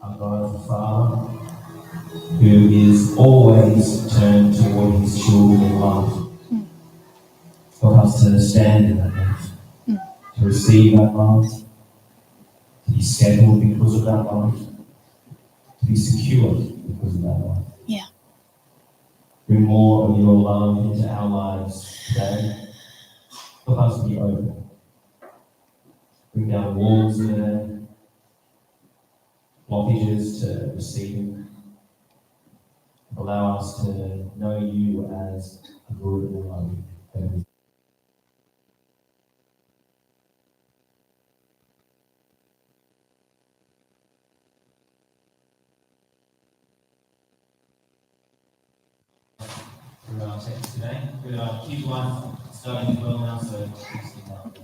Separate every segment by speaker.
Speaker 1: Our God the Father, who is always turned toward his children in love. Help us to stand in that love, to receive that love, to be settled because of that love, to be secure because of that love.
Speaker 2: Yeah.
Speaker 1: Bring more of your love into our lives today. Help us to be open. Bring down walls there, blockages to receiving. Allow us to know you as a good and loving Heavenly through our text today. With our kids' life starting as well now, so please keep up.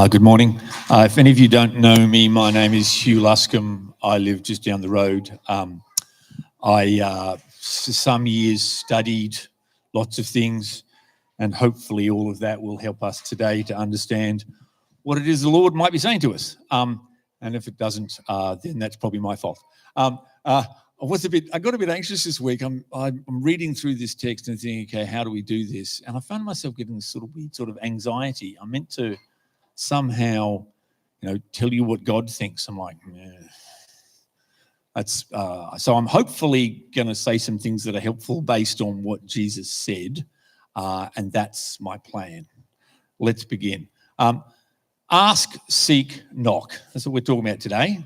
Speaker 3: Good morning. If any of you don't know me, my name is Huw Luscombe. I live just down the road. I, for some years, studied lots of things, and hopefully all of that will help us today to understand what it is the Lord might be saying to us. And if it doesn't, then that's probably my fault. I got a bit anxious this week. I'm reading through this text and thinking, okay, how do we do this? And I found myself getting this sort of weird sort of anxiety. I meant to somehow, tell you what God thinks. I'm like, that's so I'm hopefully going to say some things that are helpful based on what Jesus said, and that's my plan. Let's begin. Ask, seek, knock. That's what we're talking about today.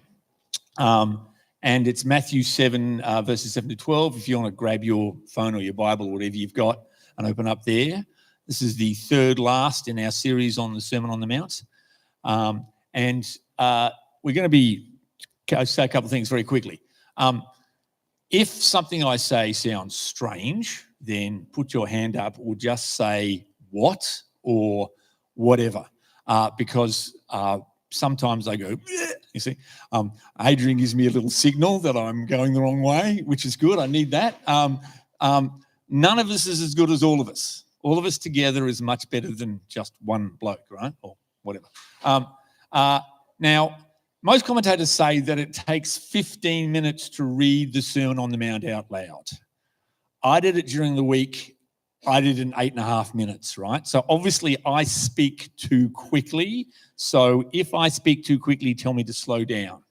Speaker 3: And it's Matthew 7, verses 7 to 12. If you want to grab your phone or your Bible or whatever you've got and open up there. This is the third last in our series on the Sermon on the Mount. And we're going to say a couple of things very quickly. If something I say sounds strange, then put your hand up or just say what or whatever. Because sometimes I go, you see. Adrian gives me a little signal that I'm going the wrong way, which is good. I need that. None of us is as good as all of us. All of us together is much better than just one bloke, right? Or whatever. Now, most commentators say that it takes 15 minutes to read the Sermon on the Mount out loud. I did it during the week. I did it in 8.5 minutes, right? So obviously I speak too quickly. So if I speak too quickly, tell me to slow down,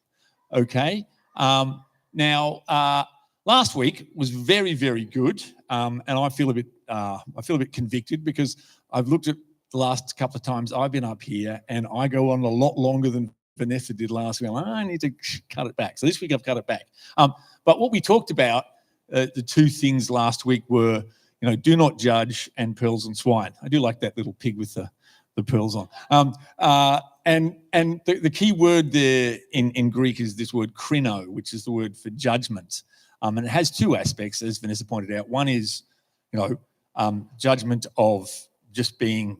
Speaker 3: okay? Now, last week was very, very good, and I feel a bit convicted because I've looked at the last couple of times I've been up here, and I go on a lot longer than Vanessa did last week. I need to cut it back. So this week I've cut it back. But what we talked about, the two things last week were, do not judge and pearls and swine. I do like that little pig with the pearls on. And the key word there in Greek is this word krino, which is the word for judgment. And it has two aspects, as Vanessa pointed out. One is, judgment of just being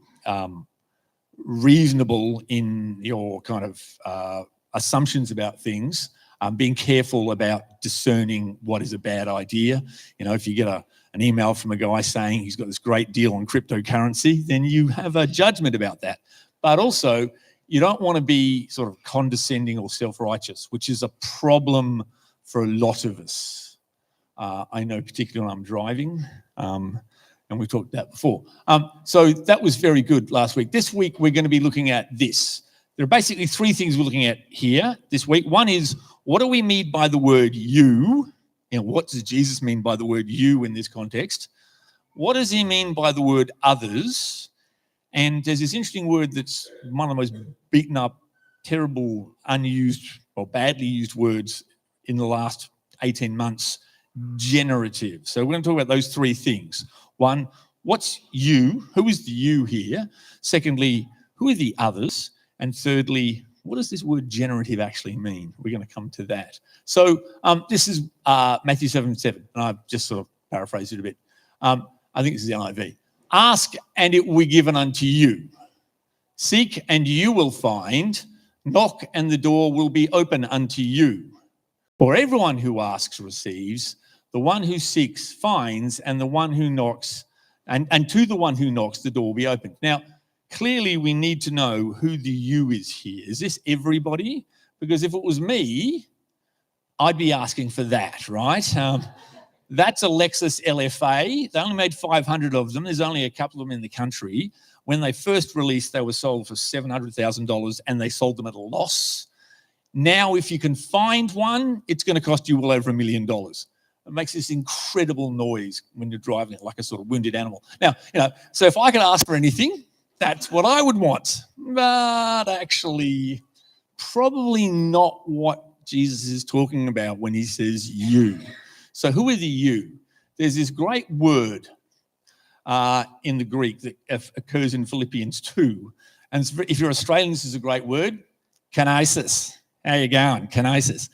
Speaker 3: reasonable in your kind of assumptions about things, being careful about discerning what is a bad idea. If you get an email from a guy saying he's got this great deal on cryptocurrency, then you have a judgment about that. But also, you don't want to be sort of condescending or self-righteous, which is a problem for a lot of us. I know particularly when I'm driving, and we talked about that before. So that was very good last week. This week, we're going to be looking at this. There are basically three things we're looking at here this week. One is, what do we mean by the word you? What does Jesus mean by the word you in this context? What does he mean by the word others? And there's this interesting word that's one of the most beaten up, terrible, unused or badly used words in the last 18 months, generative. So we're going to talk about those three things. One, what's you? Who is the you here? Secondly, who are the others? And thirdly, what does this word generative actually mean? We're going to come to that. So this is Matthew 7:7, and I've just sort of paraphrased it a bit. I think this is the NIV. Ask, and it will be given unto you. Seek, and you will find. Knock, and the door will be open unto you. For everyone who asks receives. The one who seeks finds, and the one who knocks, and to the one who knocks, the door will be opened. Now, clearly we need to know who the you is here. Is this everybody? Because if it was me, I'd be asking for that, right? That's a Lexus LFA. They only made 500 of them. There's only a couple of them in the country. When they first released, they were sold for $700,000 and they sold them at a loss. Now, if you can find one, it's going to cost you well over $1 million. It makes this incredible noise when you're driving it like a sort of wounded animal. Now, so if I could ask for anything, that's what I would want. But actually, probably not what Jesus is talking about when he says you. So who are the you? There's this great word in the Greek that occurs in Philippians 2. And if you're Australian, this is a great word, kenosis. How you going? Kenosis.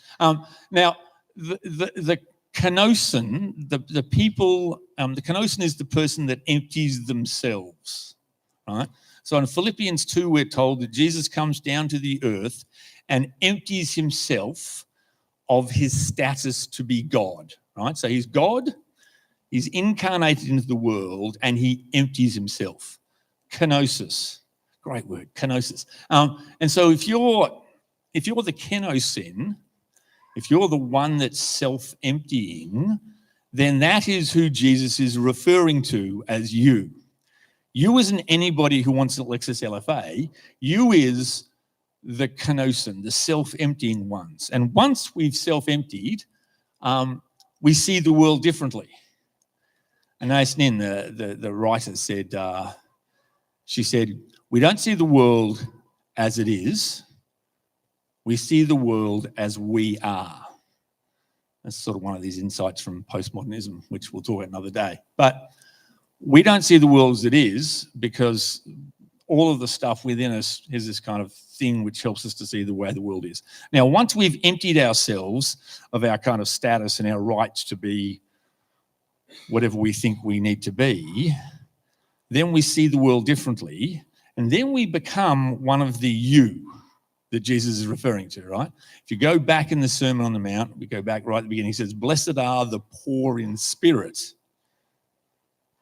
Speaker 3: Now, the kenosin, the people, the kenosin is the person that empties themselves, right? So in Philippians 2, we're told that Jesus comes down to the earth and empties himself of his status to be God, right? So he's God, he's incarnated into the world, and he empties himself. Kenosis, great word, kenosis. And so if you're the kenosin, if you're the one that's self-emptying, then that is who Jesus is referring to as you. You isn't anybody who wants a Lexus LFA. You is the kenosin, the self-emptying ones. And once we've self-emptied, we see the world differently. And Nin, the writer, said, she said, we don't see the world as it is. We see the world as we are. That's sort of one of these insights from postmodernism, which we'll talk about another day. But we don't see the world as it is because all of the stuff within us is this kind of thing which helps us to see the way the world is. Now, once we've emptied ourselves of our kind of status and our rights to be whatever we think we need to be, then we see the world differently, and then we become one of the you that Jesus is referring to, right? If you go back in the Sermon on the Mount, we go back right at the beginning, he says, blessed are the poor in spirit,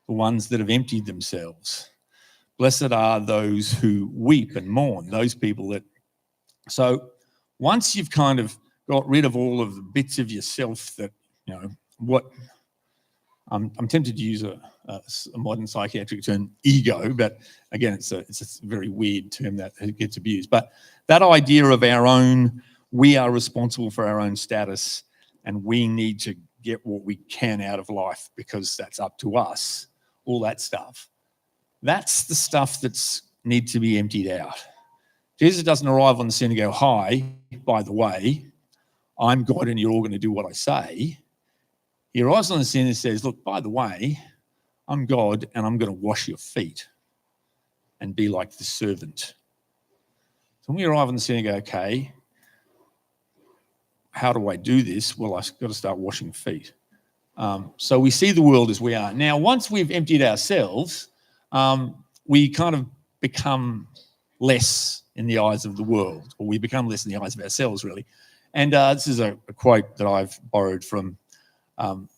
Speaker 3: the ones that have emptied themselves. Blessed are those who weep and mourn, those people that... So once you've kind of got rid of all of the bits of yourself that, what... I'm tempted to use a modern psychiatric term, ego, but again, it's a very weird term that gets abused. But that idea of our own, we are responsible for our own status and we need to get what we can out of life because that's up to us, all that stuff. That's the stuff that's need to be emptied out. Jesus doesn't arrive on the scene and go, hi, by the way, I'm God and you're all going to do what I say. He arrives on the scene and says, look, by the way, I'm God and I'm going to wash your feet and be like the servant. So when we arrive on the scene and go, okay, how do I do this? Well, I've got to start washing feet. So we see the world as we are. Now, once we've emptied ourselves, we kind of become less in the eyes of the world, or we become less in the eyes of ourselves, really. And this is a quote that I've borrowed from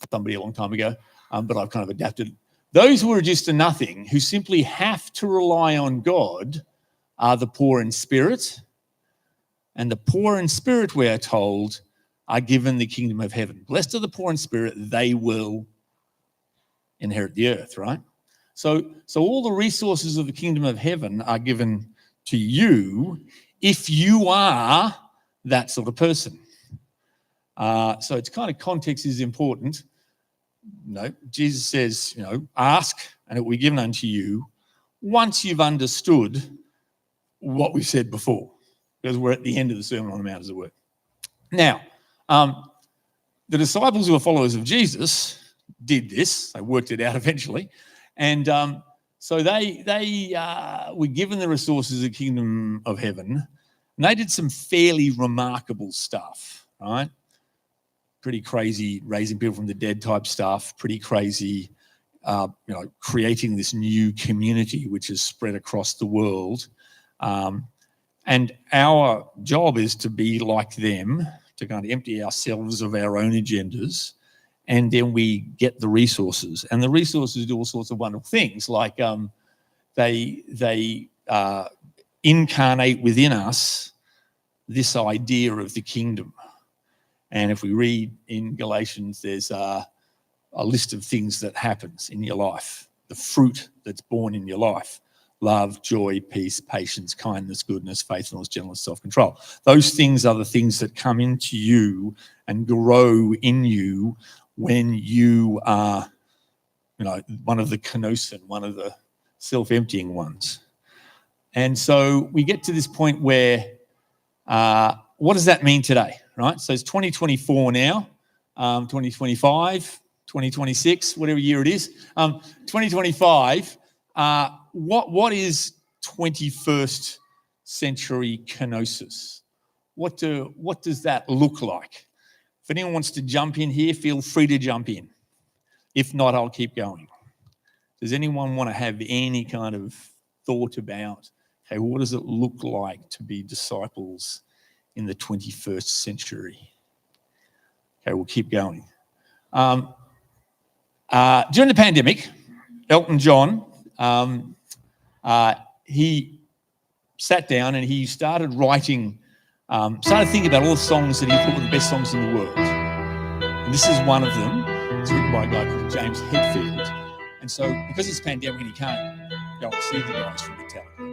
Speaker 3: somebody a long time ago, but I've kind of adapted. Those who are reduced to nothing, who simply have to rely on God, are the poor in spirit. And the poor in spirit, we are told, are given the kingdom of heaven. Blessed are the poor in spirit, they will inherit the earth, right? So all the resources of the kingdom of heaven are given to you if you are that sort of person. So it's kind of context is important. Jesus says, ask and it will be given unto you once you've understood what we've said before, because we're at the end of the Sermon on the Mount, as it were. Now, the disciples who are followers of Jesus did this. They worked it out eventually. And so they were given the resources of the kingdom of heaven, and they did some fairly remarkable stuff, right? Pretty crazy, raising people from the dead type stuff, pretty crazy, creating this new community which is spread across the world. And our job is to be like them, to kind of empty ourselves of our own agendas and then we get the resources. And the resources do all sorts of wonderful things, like they incarnate within us this idea of the kingdom. And if we read in Galatians, there's a list of things that happens in your life, the fruit that's born in your life: love, joy, peace, patience, kindness, goodness, faithfulness, gentleness, self-control. Those things are the things that come into you and grow in you when you are, one of the kenosin, one of the self-emptying ones. And so we get to this point where, what does that mean today, right? So it's 2024 now, 2025, 2026, whatever year it is. 2025, what is 21st century kenosis? What does that look like? If anyone wants to jump in here, feel free to jump in. If not, I'll keep going. Does anyone want to have any kind of thought about, okay, what does it look like to be disciples in the 21st century? Okay, we'll keep going. During the pandemic, Elton John, he sat down and he started writing, started thinking about all the songs that he thought were the best songs in the world. And this is one of them. It's written by a guy called James Hetfield. And so because it's pandemic and he can't go and see the guys from Metallica,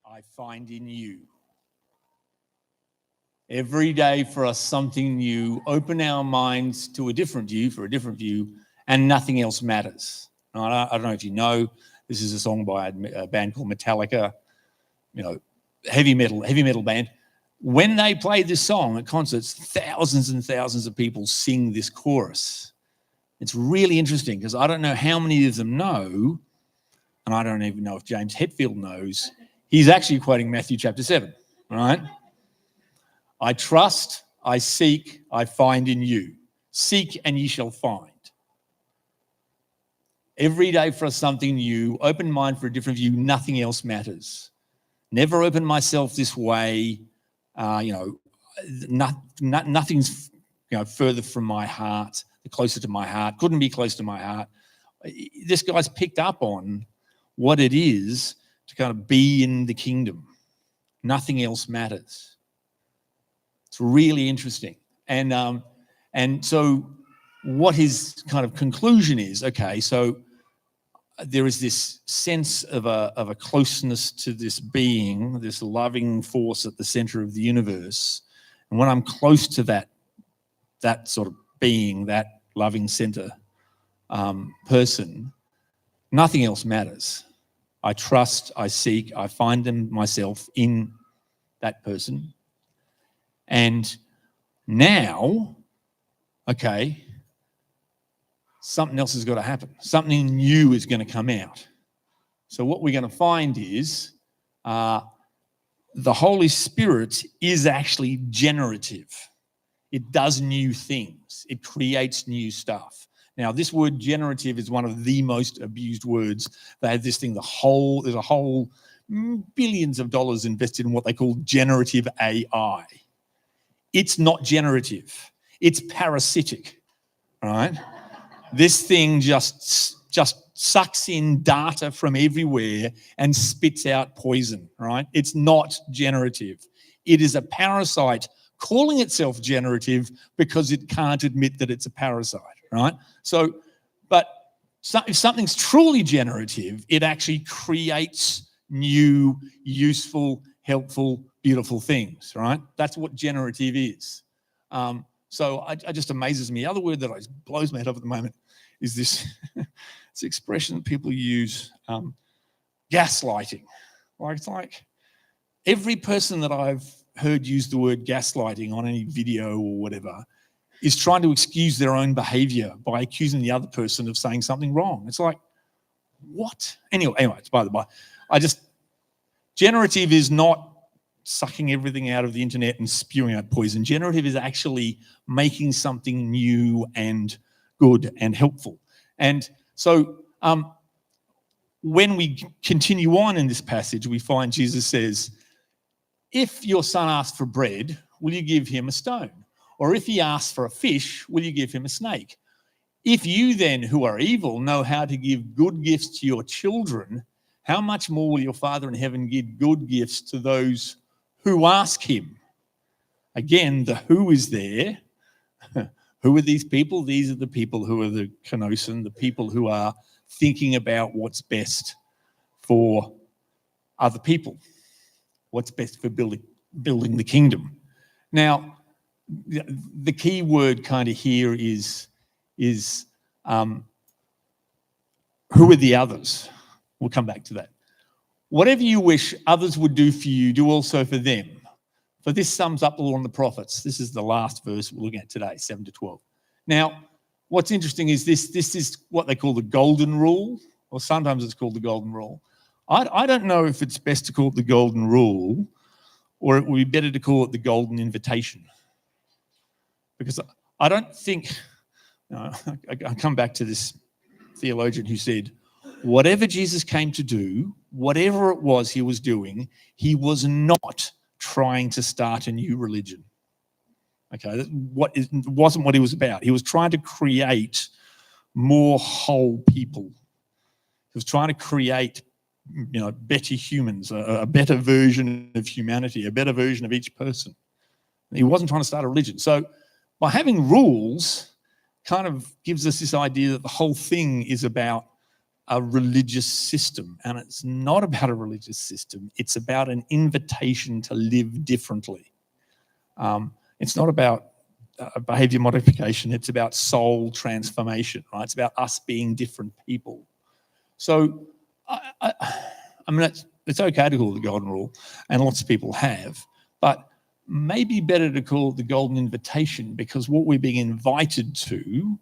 Speaker 3: I find in you. Every day for us something new. Open our minds to a different view, for a different view, and nothing else matters. I don't know if you know, this is a song by a band called Metallica, heavy metal band. When they play this song at concerts, thousands and thousands of people sing this chorus. It's really interesting because I don't know how many of them know, and I don't even know if James Hetfield knows. He's actually quoting Matthew chapter 7, right? I trust, I seek, I find in you. Seek and ye shall find. Every day for us something new, open mind for a different view, nothing else matters. Never open myself this way, nothing's further from my heart, closer to my heart, couldn't be close to my heart. This guy's picked up on what it is to kind of be in the kingdom. Nothing else matters. It's really interesting. And so what his kind of conclusion is, okay, so there is this sense of a closeness to this being, this loving force at the center of the universe. And when I'm close to that sort of being, that loving center person, nothing else matters. I trust, I seek, I find them myself in that person. And now, okay, something else has got to happen. Something new is going to come out. So what we're going to find is the Holy Spirit is actually generative. It does new things. It creates new stuff. Now, this word generative is one of the most abused words. They have this thing, there's a whole billions of dollars invested in what they call generative AI. It's not generative. It's parasitic, right? This thing just sucks in data from everywhere and spits out poison, right? It's not generative. It is a parasite calling itself generative because it can't admit that it's a parasite, right? So, but if something's truly generative, it actually creates new, useful, helpful, beautiful things, right? That's what generative is. So it just amazes me. The other word that blows my head off at the moment is this, this expression that people use, gaslighting. Like, it's like every person that I've heard use the word gaslighting on any video or whatever is trying to excuse their own behavior by accusing the other person of saying something wrong. It's like, what? Anyway, it's by the by. Generative is not sucking everything out of the internet and spewing out poison. Generative is actually making something new and good and helpful. And so when we continue on in this passage, we find Jesus says, if your son asks for bread, will you give him a stone? Or if he asks for a fish, will you give him a snake? If you then, who are evil, know how to give good gifts to your children, how much more will your Father in heaven give good gifts to those who ask him? Again, the who is there. Who are these people? These are the people who are the kenosin, the people who are thinking about what's best for other people, what's best for building the kingdom. Now, the key word kind of here is who are the others? We'll come back to that. Whatever you wish others would do for you, do also for them. For this sums up the law and the prophets. This is the last verse we're looking at today, 7 to 12. Now, what's interesting is this is what they call the golden rule, or sometimes it's called the golden rule. I don't know if it's best to call it the golden rule or it would be better to call it the golden invitation. Because I don't think, I come back to this theologian who said, whatever Jesus came to do, whatever it was he was doing, he was not trying to start a new religion. Okay, that wasn't what he was about. He was trying to create more whole people. He was trying to create, better humans, a better version of humanity, a better version of each person. He wasn't trying to start a religion. So by having rules kind of gives us this idea that the whole thing is about a religious system, and it's not about a religious system. It's about an invitation to live differently. It's not about behavior modification. It's about soul transformation, right? It's about us being different people. So, I mean, it's okay to call it the golden rule, and lots of people have, but maybe better to call it the golden invitation, because what we're being invited to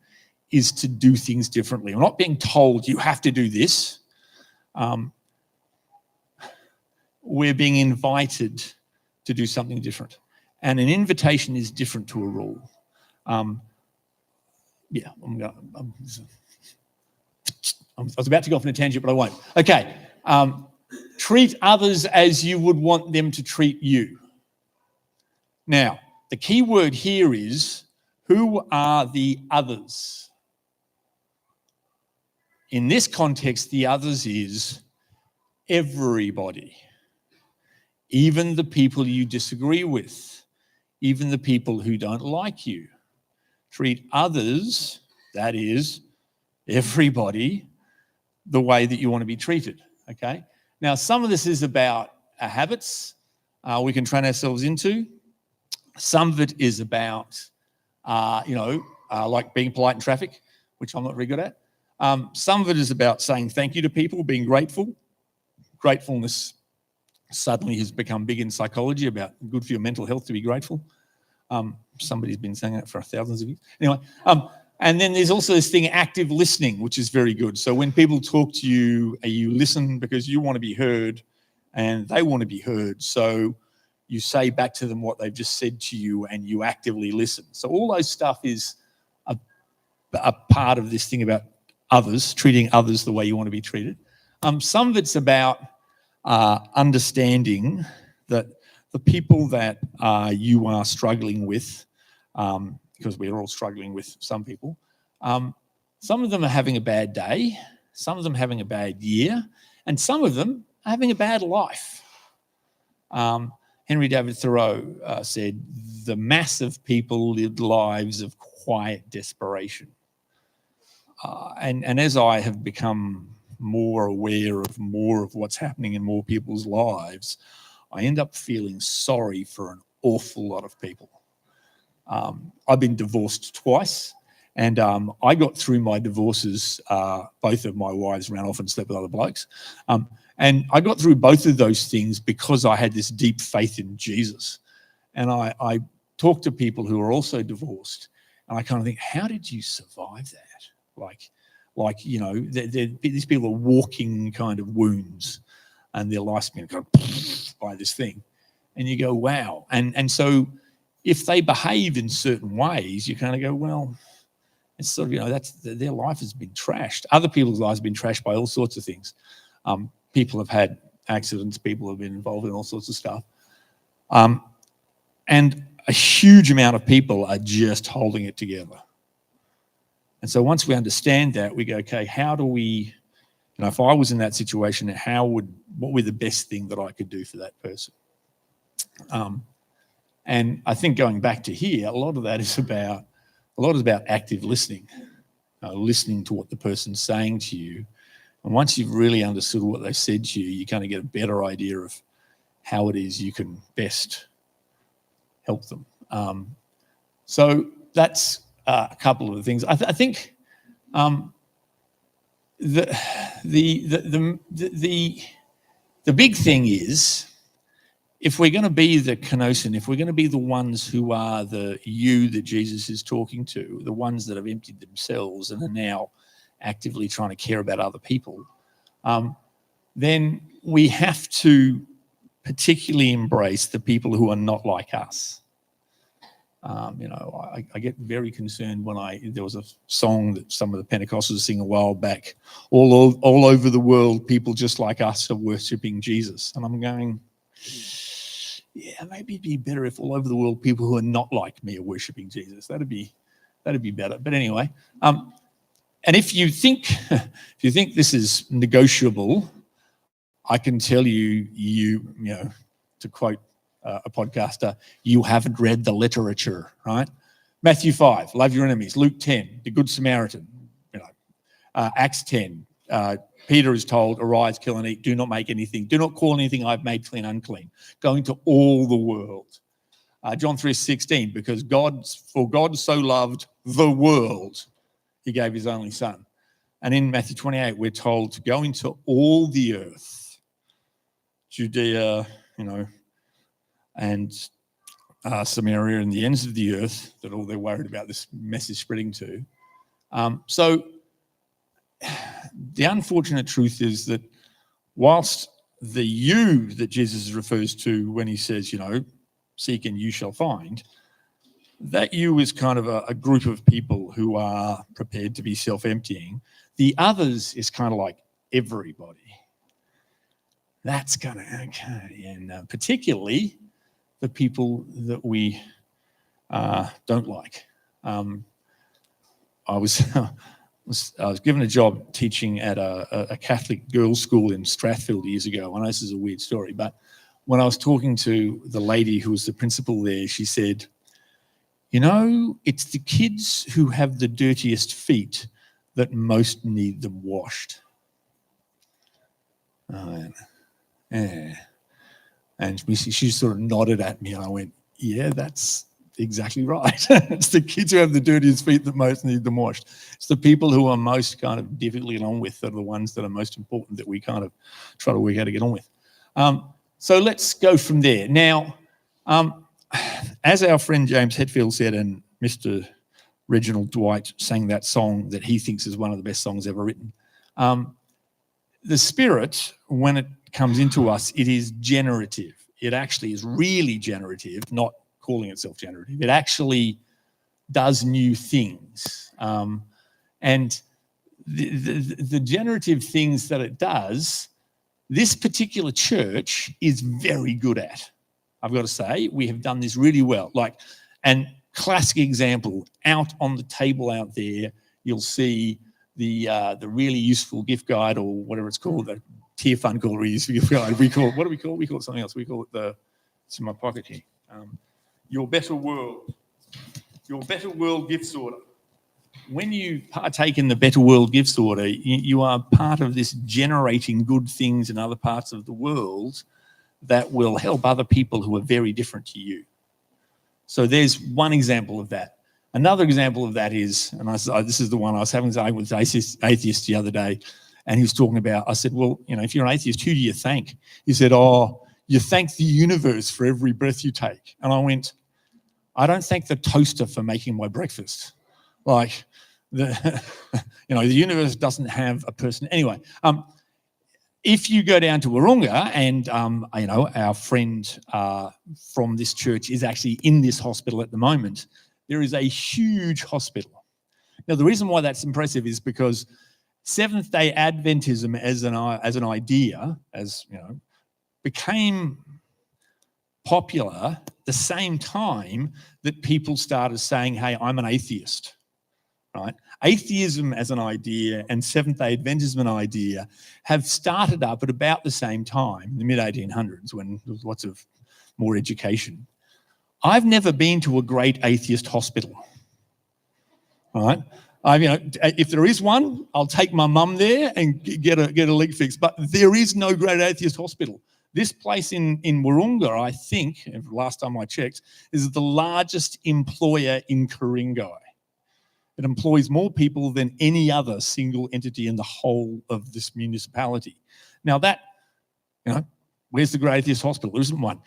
Speaker 3: is to do things differently. We're not being told you have to do this. We're being invited to do something different. And an invitation is different to a rule. I was about to go off on a tangent, but I won't. Okay. Treat others as you would want them to treat you. Now, the key word here is, who are the others? In this context, the others is everybody, even the people you disagree with, even the people who don't like you. Treat others, that is, everybody, the way that you want to be treated, okay? Now, some of this is about our habits we can train ourselves into. Some of it is about, like being polite in traffic, which I'm not very good at. Some of it is about saying thank you to people, being grateful. Gratefulness suddenly has become big in psychology about good for your mental health to be grateful. Somebody's been saying that for thousands of years. Anyway, and then there's also this thing, active listening, which is very good. So when people talk to you, you listen because you want to be heard and they want to be heard. So you say back to them what they've just said to you and you actively listen. So all those stuff is a part of this thing about others, treating others the way you want to be treated. Some of it's about understanding that the people that you are struggling with, because we're all struggling with some people, some of them are having a bad day, some of them having a bad year, and some of them are having a bad life. Henry David Thoreau said, the mass of people lived lives of quiet desperation. And as I have become more aware of more of what's happening in more people's lives, I end up feeling sorry for an awful lot of people. I've been divorced twice, and I got through my divorces. Both of my wives ran off and slept with other blokes. And I got through both of those things because I had this deep faith in Jesus. And I talk to people who are also divorced, and I kind of think, how did you survive that? Like you know, these people are walking kind of wounds, and their life's been kind of by this thing, and you go, wow. And so if they behave in certain ways, you kind of go, well, it's sort of, you know, that's their life has been trashed. Other people's lives have been trashed by all sorts of things. People have had accidents. People have been involved in all sorts of stuff, and a huge amount of people are just holding it together. And so once we understand that, we go, okay, how do we, you know, if I was in that situation, what would be the best thing that I could do for that person? And I think going back to here, a lot of that is about active listening, listening to what the person's saying to you. And once you've really understood what they've said to you, you kind of get a better idea of how it is you can best help them. So that's a couple of the things. I think the big thing is, if we're going to be the kenosin, if we're going to be the ones who are the you that Jesus is talking to, the ones that have emptied themselves and are now actively trying to care about other people, then we have to particularly embrace the people who are not like us. You know, I get very concerned when there was a song that some of the Pentecostals sing a while back, all over the world, people just like us are worshipping Jesus. And I'm going, yeah, maybe it'd be better if all over the world, people who are not like me are worshipping Jesus. That'd be better. But anyway, and if you think this is negotiable, I can tell you know, to quote a podcaster, you haven't read the literature, right? Matthew 5, love your enemies. Luke 10, the Good Samaritan. You know, Acts 10, Peter is told, arise, kill and eat. Do not make anything. Do not call anything I've made clean unclean. Go into all the world. John 3:16, because God so loved the world, he gave his only son. And in Matthew 28, we're told to go into all the earth, Judea, you know, and Samaria and the ends of the earth, that all they're worried about this message spreading to. So the unfortunate truth is that whilst the you that Jesus refers to when he says, you know, seek and you shall find, that you is kind of a group of people who are prepared to be self-emptying. The others is kind of like everybody. That's kind of okay. And particularly the people that we don't like. I was given a job teaching at a Catholic girls' school in Strathfield years ago. I know this is a weird story, but when I was talking to the lady who was the principal there, she said, you know, it's the kids who have the dirtiest feet that most need them washed. Yeah. And she sort of nodded at me and I went, yeah, that's exactly right. It's the kids who have the dirtiest feet that most need them washed. It's the people who are most kind of difficult to get on with that are the ones that are most important that we kind of try to work out to get on with. So let's go from there. Now, as our friend James Hetfield said, and Mr. Reginald Dwight sang that song that he thinks is one of the best songs ever written. The Spirit, when it comes into us, it is generative. It actually is really generative, not calling itself generative. It actually does new things. And the generative things that it does, this particular church is very good at. I've got to say, we have done this really well. And classic example, out on the table out there, you'll see the really useful gift guide, or whatever it's called, the tier fund called really useful gift guide. We call it something else. We call it it's in my pocket here. Your Better World gifts order. When you partake in the Better World gifts order, you are part of this generating good things in other parts of the world that will help other people who are very different to you. So there's one example of that. Another example of that is, and this is the one I was having with an atheist the other day, and he was talking about, I said, well, if you're an atheist, who do you thank? He said, oh, you thank the universe for every breath you take. And I went, I don't thank the toaster for making my breakfast. The universe doesn't have a person. Anyway, if you go down to Wahroonga, and our friend from this church is actually in this hospital at the moment, there is a huge hospital. Now, the reason why that's impressive is because Seventh-day Adventism as an idea, became popular the same time that people started saying, hey, I'm an atheist. Right? Atheism as an idea and Seventh-day Adventism an idea have started up at about the same time, the mid-1800s, when there was lots of more education. I've never been to a great atheist hospital. All right? If there is one, I'll take my mum there and get a leg fixed. But there is no great atheist hospital. This place in Wahroonga, I think, last time I checked, is the largest employer in Ku-ring-gai. It employs more people than any other single entity in the whole of this municipality. Now where's the great atheist hospital? There isn't one.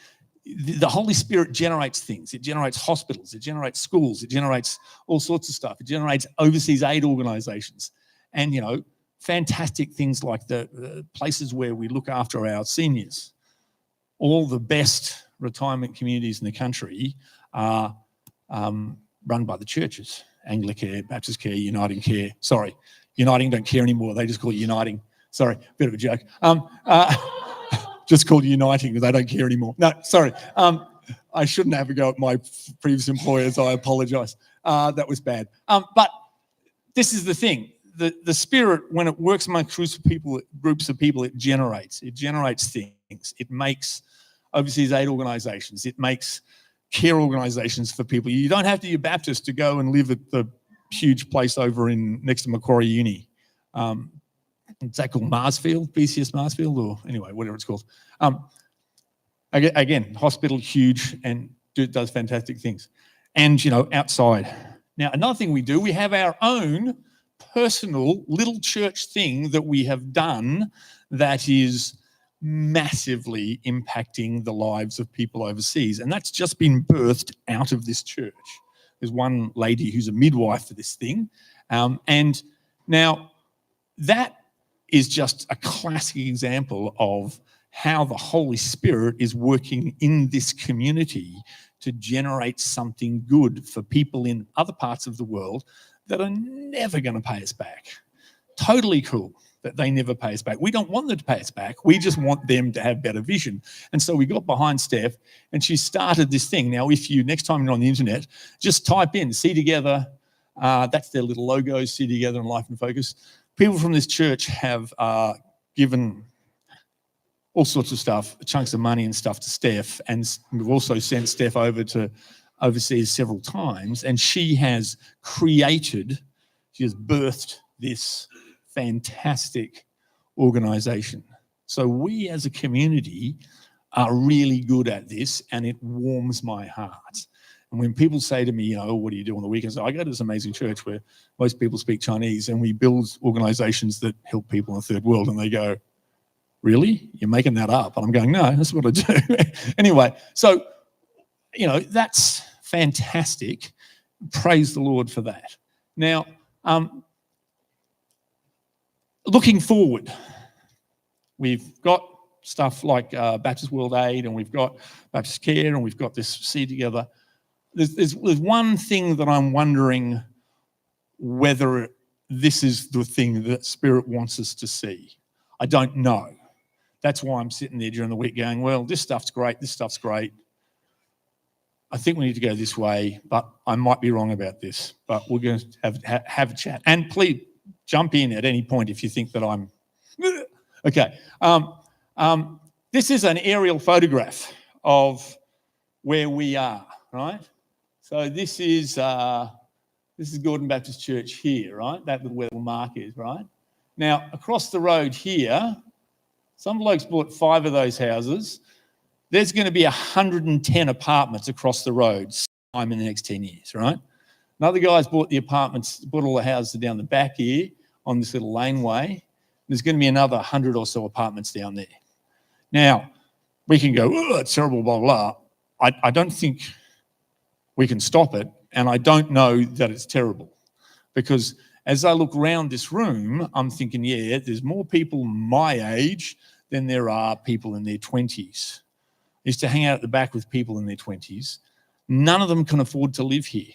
Speaker 3: The Holy Spirit generates things. It generates hospitals. It generates schools. It generates all sorts of stuff. It generates overseas aid organisations. And, fantastic things like the places where we look after our seniors. All the best retirement communities in the country are run by the churches. Anglicare, Baptist Care, Uniting Care. Sorry, Uniting don't care anymore. They just call it Uniting. Sorry, bit of a joke. Just called Uniting because they don't care anymore. No, sorry. I shouldn't have a go at my previous employers. I apologise. That was bad. But this is the thing. The Spirit, when it works among groups of people, it generates things. It makes overseas aid organisations. It makes care organisations for people. You don't have to be a Baptist to go and live at the huge place over next to Macquarie Uni. Is that called Marsfield, BCS Marsfield, or anyway, whatever it's called. Again, hospital, huge, and does fantastic things. And, outside. Now, another thing we do, we have our own personal little church thing that we have done that is massively impacting the lives of people overseas. And that's just been birthed out of this church. There's one lady who's a midwife for this thing. And now that is just a classic example of how the Holy Spirit is working in this community to generate something good for people in other parts of the world that are never going to pay us back. Totally cool that they never pay us back. We don't want them to pay us back. We just want them to have better vision. And so we got behind Steph and she started this thing. Now, if you, next time you're on the internet, just type in See Together. That's their little logo, See Together and Life in Focus. People from this church have given all sorts of stuff, chunks of money and stuff to Steph. And we've also sent Steph over to overseas several times. And she has birthed this fantastic organisation. So we as a community are really good at this, and it warms my heart. And when people say to me, what do you do on the weekends? I go to this amazing church where most people speak Chinese, and we build organisations that help people in the third world. And they go, really? You're making that up? And I'm going, no, that's what I do. Anyway, so, that's fantastic. Praise the Lord for that. Now, looking forward, we've got stuff like Baptist World Aid, and we've got Baptist Care, and we've got this See Together. There's one thing that I'm wondering whether this is the thing that Spirit wants us to see. I don't know. That's why I'm sitting there during the week going, well, this stuff's great, this stuff's great. I think we need to go this way, but I might be wrong about this. But we're going to have a chat. And please jump in at any point if you think that I'm... Okay. This is an aerial photograph of where we are, right? So this is Gordon Baptist Church here, right? That little where the mark is, right? Now, across the road here, some blokes bought 5 of those houses. There's going to be 110 apartments across the road sometime in the next 10 years, right? Another guy's bought the apartments, bought all the houses down the back here on this little laneway. There's going to be another 100 or so apartments down there. Now, we can go, oh, it's terrible, blah, blah. I don't think we can stop it, and I don't know that it's terrible, because as I look around this room, I'm thinking, yeah, there's more people my age than there are people in their 20s. I used to hang out at the back with people in their 20s. None of them can afford to live here,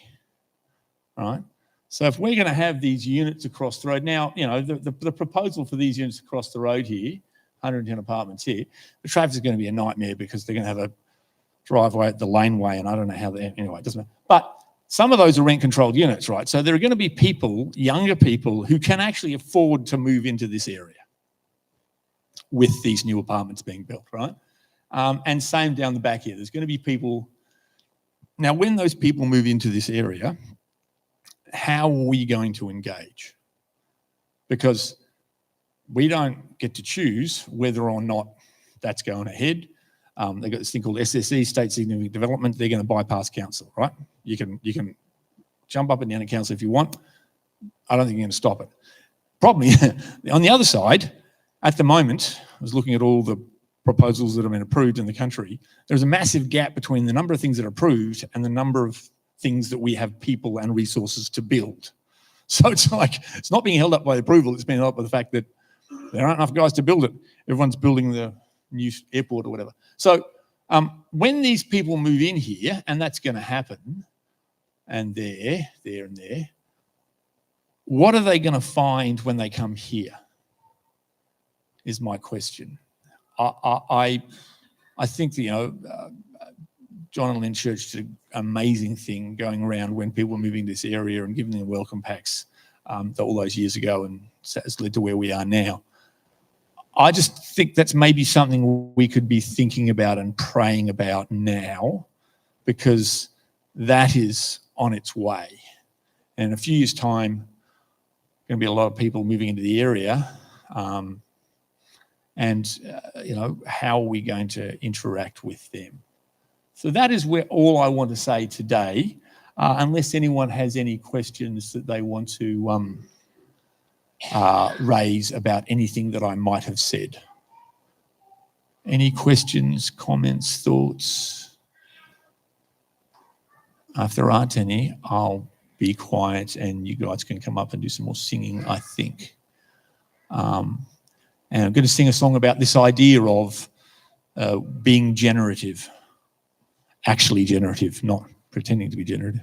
Speaker 3: right? So if we're going to have these units across the road, now, the proposal for these units across the road here, 110 apartments here, the traffic is going to be a nightmare because they're going to have a driveway at the laneway, and I don't know how anyway, it doesn't matter. But some of those are rent-controlled units, right? So there are going to be people, younger people, who can actually afford to move into this area with these new apartments being built, right? And same down the back here. There's going to be people... Now, when those people move into this area, how are we going to engage? Because we don't get to choose whether or not that's going ahead. They've got this thing called SSE, State Significant Development. They're going to bypass council, right? You can jump up and down at council if you want. I don't think you're going to stop it. Problem on the other side, at the moment, I was looking at all the proposals that have been approved in the country. There's a massive gap between the number of things that are approved and the number of things that we have people and resources to build. So it's like, it's not being held up by approval, it's being held up by the fact that there aren't enough guys to build it. Everyone's building the new airport or whatever. So when these people move in here, and that's going to happen, and there, and there, what are they going to find when they come here, is my question. I think, John and Lynn Church did an amazing thing going around when people were moving to this area and giving them welcome packs all those years ago, and has led to where we are now. I just think that's maybe something we could be thinking about and praying about now, because that is on its way. And in a few years' time, going to be a lot of people moving into the area. How are we going to interact with them? So that is all I want to say today, unless anyone has any questions that they want to raise about anything that I might have said. Any questions, comments, thoughts? If there aren't any, I'll be quiet and you guys can come up and do some more singing, I think. And I'm going to sing a song about this idea of being generative, actually generative, not pretending to be generative.